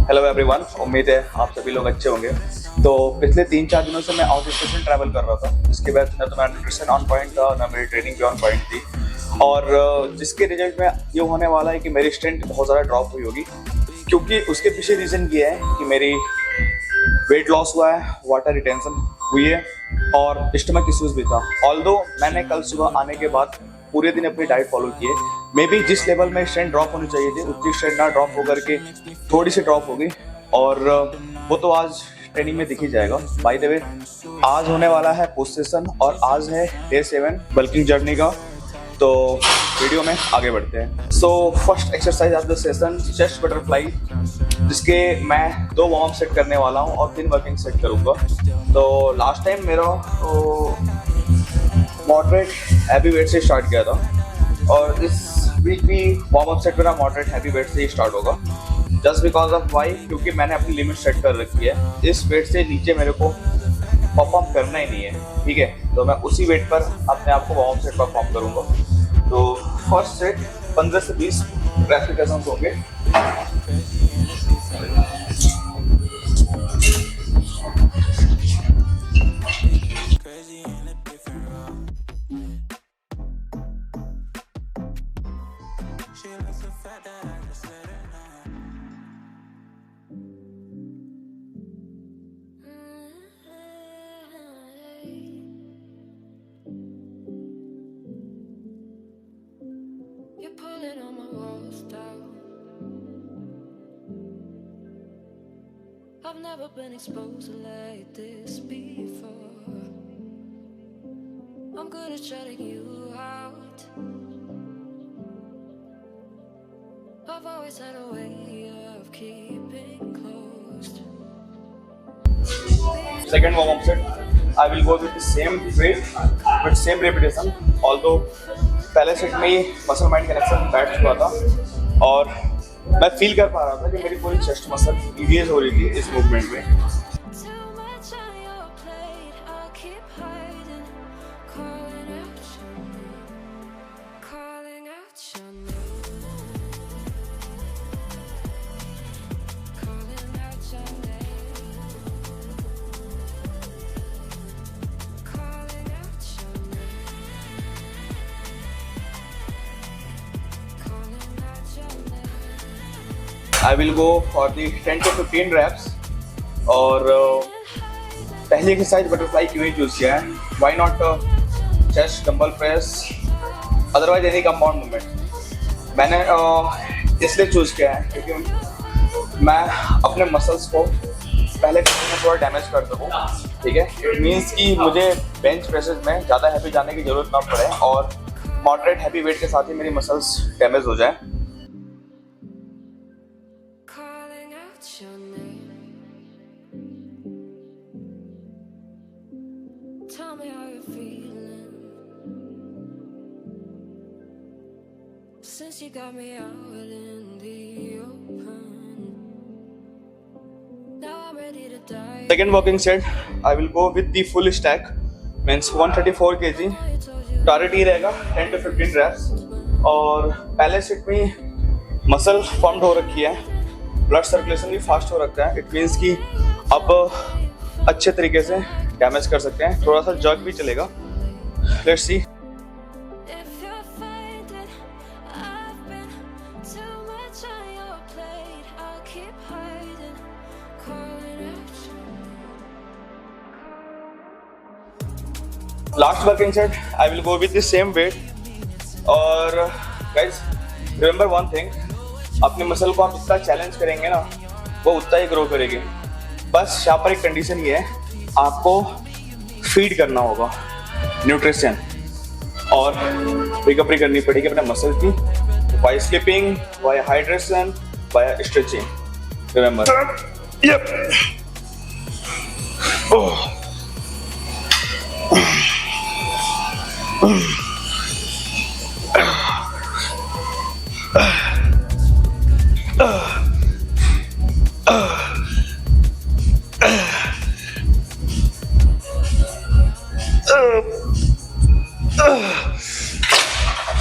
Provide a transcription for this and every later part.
Hello everyone, उम्मीद है आप सभी लोग अच्छे होंगे। तो पिछले 3-4 दिनों से मैं आउट स्टेशन ट्रैवल कर रहा था। इसके बाद ना तो मेरा न्यूट्रिशन ऑन पॉइंट था, ना मेरी ट्रेनिंग भी ऑन पॉइंट थी। और जिसके रिजल्ट में ये होने वाला है कि मेरी स्ट्रेंथ बहुत ज़्यादा ड्रॉप हुई होगी, क्योंकि उसके पीछे रीज़न ये है कि मेरी वेट लॉस हुआ है, वाटर रिटेंशन हुई है और स्टमक इश्यूज भी था। ऑल्दो मैंने कल सुबह आने के बाद पूरे दिन अपनी डाइट फॉलो की है। मे बी जिस लेवल में स्ट्रेंथ ड्रॉप होनी चाहिए थी उतनी स्ट्रेंथ ना ड्रॉप होकर के थोड़ी सी ड्रॉप होगी, और वो तो आज ट्रेनिंग में दिख ही जाएगा। बाय द वे, आज होने वाला है पोस्ट सेशन और आज है डे 7 बल्किंग जर्नी का। तो वीडियो में आगे बढ़ते हैं। So first exercise of the session chest butterfly, जिसके मैं 2 वार्म अप सेट करने वाला हूँ और 3 वर्किंग सेट करूँगा। तो लास्ट टाइम मेरा मॉडरेट हैवी वेट से स्टार्ट किया था और इस वीक भी वार्म अप सेट मेरा मॉडरेट हैवी वेट से ही स्टार्ट होगा। जस्ट बिकॉज ऑफ वाई, क्योंकि मैंने अपनी लिमिट सेट कर रखी है। इस वेट से नीचे मेरे को परफॉर्म करना ही नहीं है, ठीक है। तो मैं उसी वेट पर अपने आप को वार्म अप सेट परफॉर्म करूँगा। तो फर्स्ट सेट 15 से 20 रेपिटेशंस होंगे। Pulling on my walls down. I've never been exposed like this before. I'm good at shutting you out. I've always had a way of keeping close. Second warm up set, I will go with the same weight but same repetition. Although पहले set में ही muscle mind connection बैठ चुका था और मैं feel कर पा रहा था कि मेरी पूरी चेस्ट मसल इंगेज हो रही थी इस मूवमेंट में। I will go for the 10 to 15 reps। और पहली एक्सरसाइज बटरफ्लाई क्यों ही चूज़ किया है? Why not chest dumbbell press, otherwise any compound movement. मैंने इसलिए चूज़ किया है क्योंकि मैं अपने मसल्स को पहले में थोड़ा डैमेज कर सकूँ, ठीक है। इट मीन्स कि मुझे बेंच प्रेसेस में ज़्यादा हैवी जाने की ज़रूरत ना पड़े और मॉडरेट हैवी वेट के साथ ही मेरी मसल्स डैमेज हो जाए। Tell me how you're feeling since you got me out in the open. Now I'm ready to die. Second working set, I will go with the full stack, means 134 kg। Target ये रहेगा 10 to 15 reps। और पहले set में muscle formed हो रखी है, blood circulation भी fast हो रखा है। इट मीन्स कि अब अच्छे तरीके से डैमेज कर सकते हैं, थोड़ा सा जर्क भी चलेगा। Let's see. Last working set, I will go with the same weight. और गाइस रिमेंबर वन थिंग, अपने मसल को आप जितना चैलेंज करेंगे ना, वो उतना ही ग्रो करेगी। बस यहाँ पर एक कंडीशन ये है, आपको फीड करना होगा न्यूट्रिशन और रिकवरी करनी पड़ेगी अपने मसल की, by sleeping, by hydration, by stretching. Remember. Yup.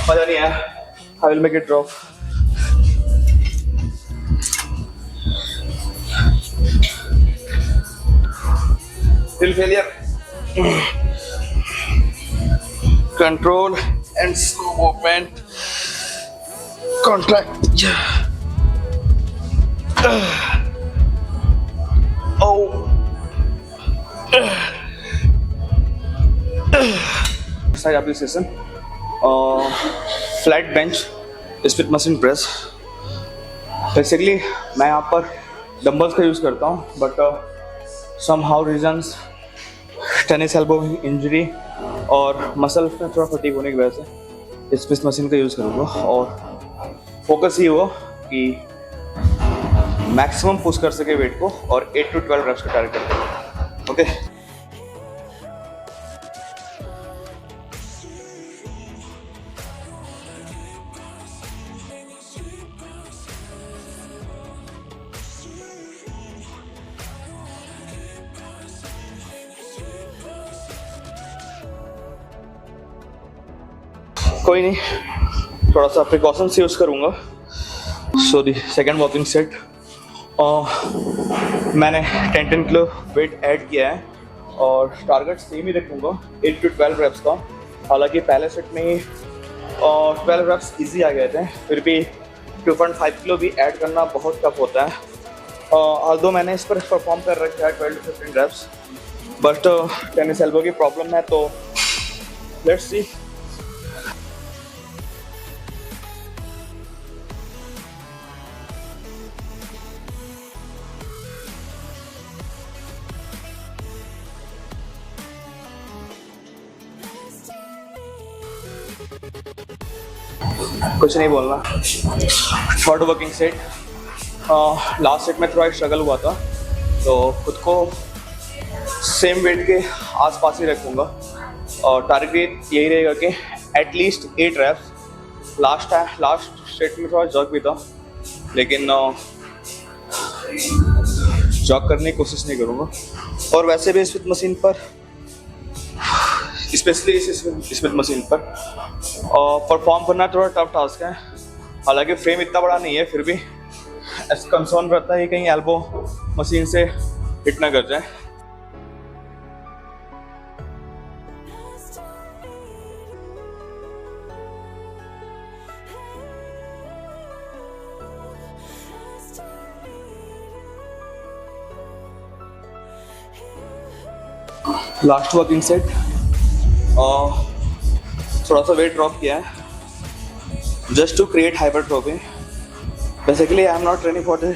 मजा नहीं आया, I will make it drop। Till failure. Control and slow movement. Contract. Oh. Side application. Flat bench split machine press. Basically मैं यहाँ पर डंबल्स का use करता हूँ, but somehow reasons tennis elbow injury और मसल में थोड़ा fatigue होने की वजह से स्प्लिट मशीन का यूज़ करूँगा। और फोकस ये हुआ कि मैक्सिमम पुश कर सके वेट को और 8 to 12 रेप्स का टारगेट करते। ओके, कोई नहीं, थोड़ा सा प्रिकॉशंस यूज़ करूँगा। सो दी सेकेंड वॉकिंग सेट मैंने 10 किलो वेट ऐड किया है और टारगेट सेम ही रखूँगा 8 to 12 रेप्स का। हालांकि पहले सेट में 12 रेप्स इजी आ गए थे, फिर भी 2.5 किलो भी ऐड करना बहुत टफ होता है। ऑल्दो मैंने इस पर परफॉर्म कर रखा है 12 to 15 reps, but tennis elbow की प्रॉब्लम है, तो लेट्स सी। कुछ नहीं बोलना। Third working set, last set में थोड़ा स्ट्रगल हुआ था, तो खुद को सेम वेट के आसपास ही रखूँगा और टारगेट यही रहेगा कि एटलीस्ट 8 रेप्स। लास्ट सेट में थोड़ा जॉग भी था, लेकिन जॉग करने की कोशिश नहीं करूँगा। और वैसे भी स्प्लिट मशीन पर, स्पेशली इस स्प्लिट मशीन पर परफॉर्म करना थोड़ा टफ टास्क है। हालांकि फ्रेम इतना बड़ा नहीं है, फिर भी कंसर्न रहता है कहीं एल्बो मशीन से हिट ना कर जाए। लास्ट वर्किंग सेट, थोड़ा सा वेट ड्रॉप किया है just to create hypertrophy. Basically I am not training for the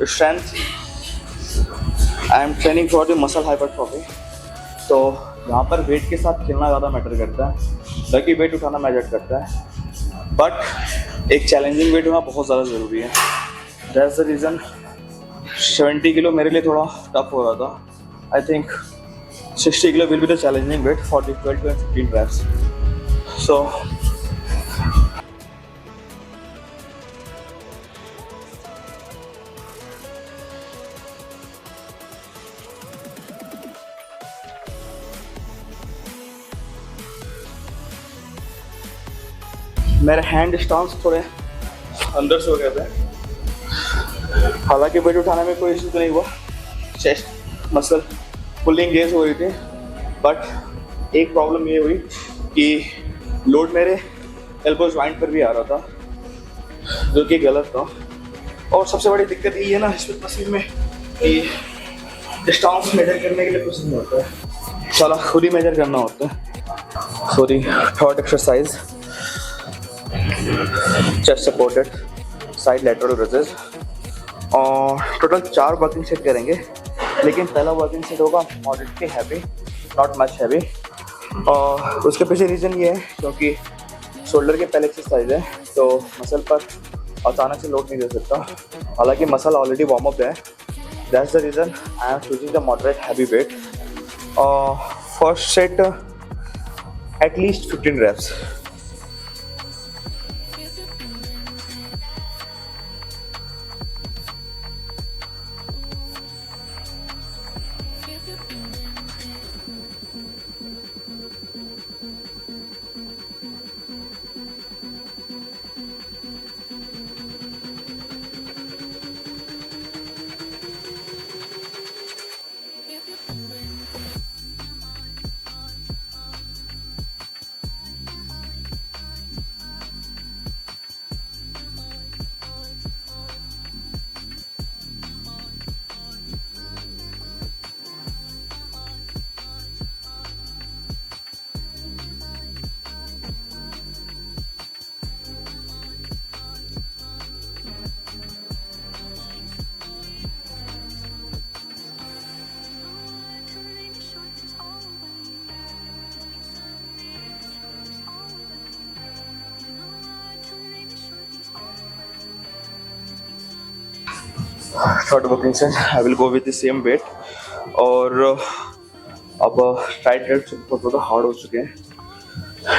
strength, I am training for the muscle hypertrophy. तो यहाँ पर वेट के साथ खेलना ज़्यादा मैटर करता है, बाकी वेट उठाना मैटर करता है, बट एक चैलेंजिंग वेट होना बहुत ज़्यादा ज़रूरी है। दैट्स द रीज़न 70 किलो मेरे लिए थोड़ा टफ हो रहा था। I think 60 kilo will be the challenging weight for the 12 to 15 reps. So मेरे हैंड स्टांस थोड़े अंदर से हो गए थे। हालांकि वेट उठाने में कोई इशू तो नहीं हुआ, चेस्ट मसल पुलिंग गेज हो रही थी, बट एक प्रॉब्लम ये हुई कि लोड मेरे एल्बो जॉइंट पर भी आ रहा था, जो कि गलत था। और सबसे बड़ी दिक्कत ये है ना स्प्लिट मशीन में कि स्टांस मेजर करने के लिए कुछ नहीं होता है, साला खुद ही मेजर करना होता है। Sorry, third exercise, chest supported side lateral raises, और टोटल 4 वर्किंग सेट करेंगे। लेकिन पहला वर्किंग सेट होगा moderately heavy, not much heavy. और उसके पीछे रीज़न ये है क्योंकि शोल्डर के पहले एक्सरसाइज है, तो मसल पर अचानक से लोड नहीं दे सकता। हालांकि मसल ऑलरेडी वार्म अप है, that's the reason I am choosing the moderate heavy weight. First set at least 15 reps। Third working set I will go with the same weight. और अब टाइट रेप्स बहुत ज़्यादा hard हो चुके हैं।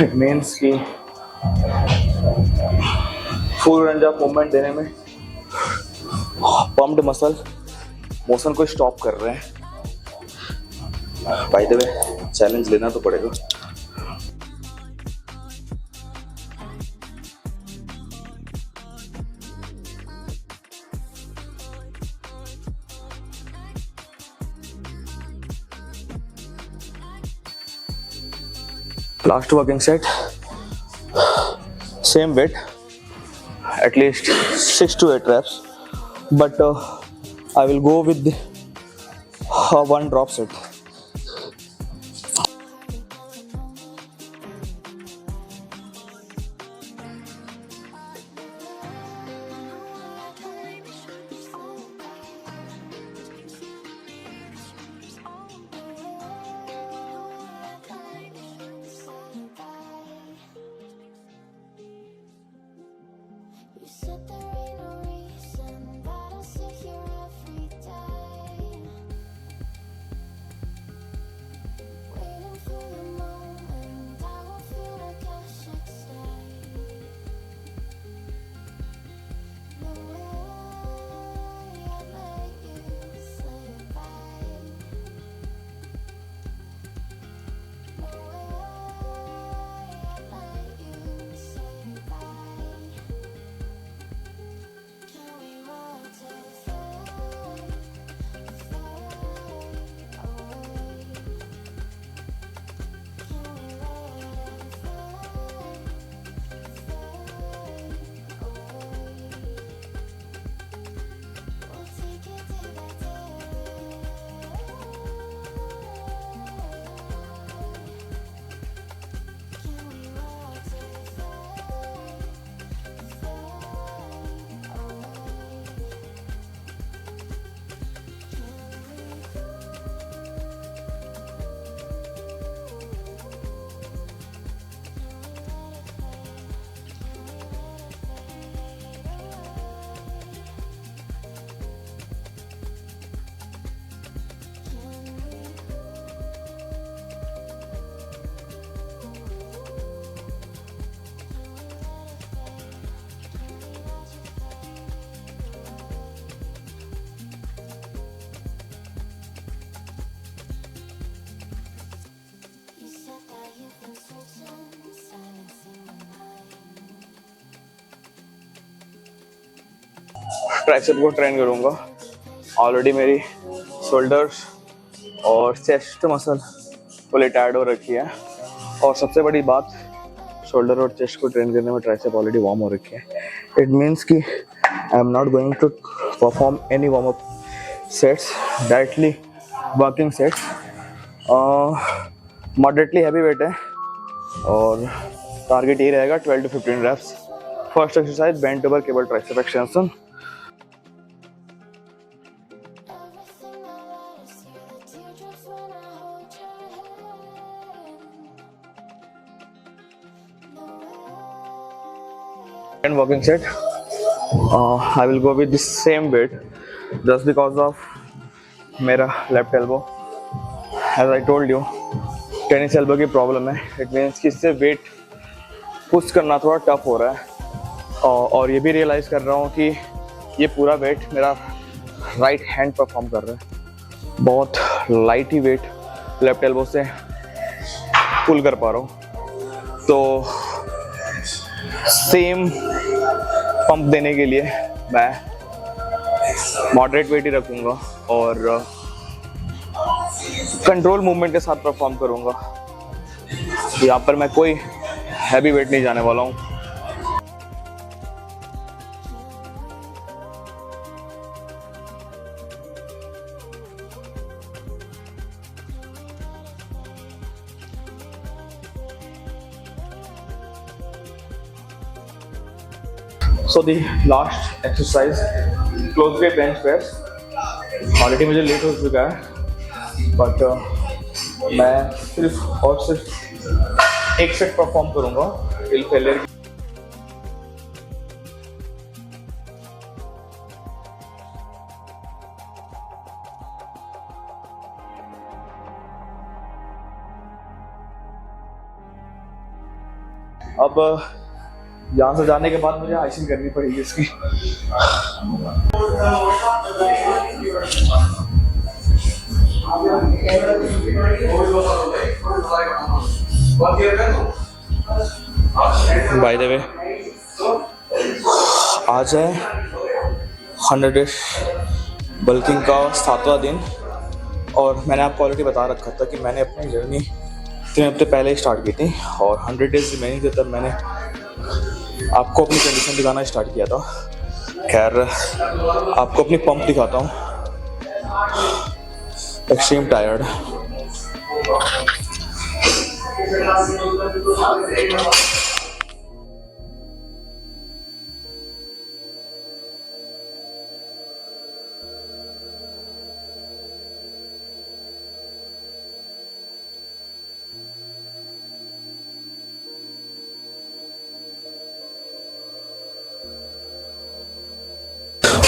It means कि full range of movement देने में पम्प्ड मसल मोशन को स्टॉप कर रहे हैं। बाय द वे चैलेंज लेना तो पड़ेगा। Last working set, same weight, at least 6 to 8 reps, but I will go with the one drop set. You said there ain't no reason, but I sit here every day, waiting for the moment I will feel like I should stay. No way I'd let you slip by. No way I'd let you say bye. Can we rotate fade away? Can we tricep को train करूँगा। Already मेरी shoulders और chest muscle fully tired हो रखी है, और सबसे बड़ी बात शोल्डर और चेस्ट को ट्रेन करने में ट्राइसेप ऑलरेडी वार्म हो रखी है। इट मीन्स कि I am not going to perform any warm up sets, directly working sets. Moderately heavy weight है और टारगेट ये रहेगा 12 to 15 reps। First exercise bent over cable tricep extension. And walking set, I will go with the same weight just because of मेरा left elbow. As I told you, tennis elbow की problem है। It means कि इससे wait push करना थोड़ा tough हो रहा है, और ये भी रियलाइज़ कर रहा हूँ कि ये पूरा वेट मेरा राइट हैंड परफॉर्म कर रहा है। बहुत लाइट ही वेट लेफ्ट एल्बो से पुल कर पा रहा हूँ। तो सेम पंप देने के लिए मैं मॉडरेट वेट ही रखूँगा और कंट्रोल मूवमेंट के साथ परफॉर्म करूँगा। यहाँ पर मैं कोई हैवी वेट नहीं जाने वाला हूँ। So the last exercise, close grip bench press। Already मुझे लेट हो चुका है, बट मैं सिर्फ एक सेट परफॉर्म करूँगा टिल फेलियर। अब यहाँ से जाने के बाद मुझे आइसिंग करनी पड़ेगी इसकी। बाय द वे आज है 100 डेज बल्किंग का 7वां दिन और मैंने आपको ऑलरेडी बता रखा था कि मैंने अपनी जर्नी 3 हफ्ते पहले ही स्टार्ट की थी और 100 डेज रिमेनिंग थे तब मैंने आपको अपनी कंडीशन दिखाना स्टार्ट किया था। खैर आपको अपनी पंप दिखाता हूँ। एक्सट्रीम टायर्ड,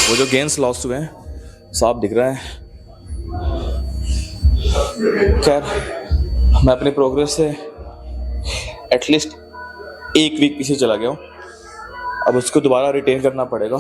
वो जो गेंस लॉस हुए हैं साफ दिख रहा है। खैर मैं अपनी प्रोग्रेस से एटलीस्ट 1 वीक पीछे चला गया हूँ, अब उसको दोबारा रिटेन करना पड़ेगा।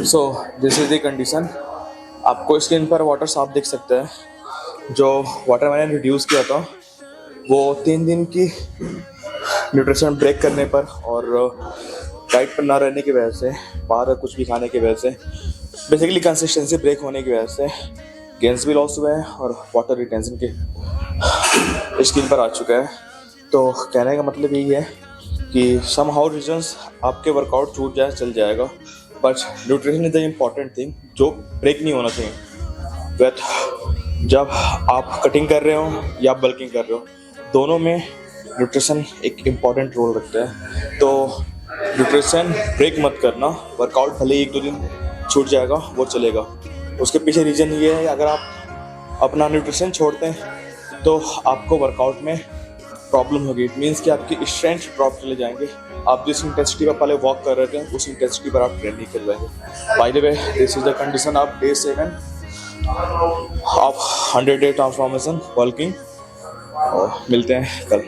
So this is the condition. आपको स्किन पर वाटर साफ दिख सकता है। जो वाटर मैंने रिड्यूस किया था वो 3 दिन की न्यूट्रिशन ब्रेक करने पर और डाइट पर ना रहने की वजह से, बाहर कुछ भी खाने की वजह से, बेसिकली कंसिस्टेंसी ब्रेक होने की वजह से गेंस भी लॉस हुए हैं और वाटर रिटेंशन के स्किन पर आ चुका है। तो कहने का मतलब यही है कि सम हाउ रीजन्स आपके वर्कआउट छूट जाए चल जाएगा, but nutrition is the important thing जो ब्रेक नहीं होना चाहिए। बट जब आप कटिंग कर रहे हो या बल्किंग कर रहे हो, दोनों में न्यूट्रिशन एक इम्पॉर्टेंट रोल रखता है। तो न्यूट्रिशन ब्रेक मत करना। वर्कआउट भले 1-2 दिन छूट जाएगा वो चलेगा। उसके पीछे रीज़न ये है, अगर आप अपना न्यूट्रिशन छोड़ते हैं तो आपको वर्कआउट में प्रॉब्लम होगी। इट मीन्स कि आपकी स्ट्रेंथ ड्रॉप चले जाएंगे। आप जिस इंटेंसिटी पर पहले वॉक कर रहे थे उस इंटेंसिटी पर आप ट्रेन नहीं कर पाएंगे। By the way this is the condition of day 7 of 100 day transformation bulking. और मिलते हैं कल।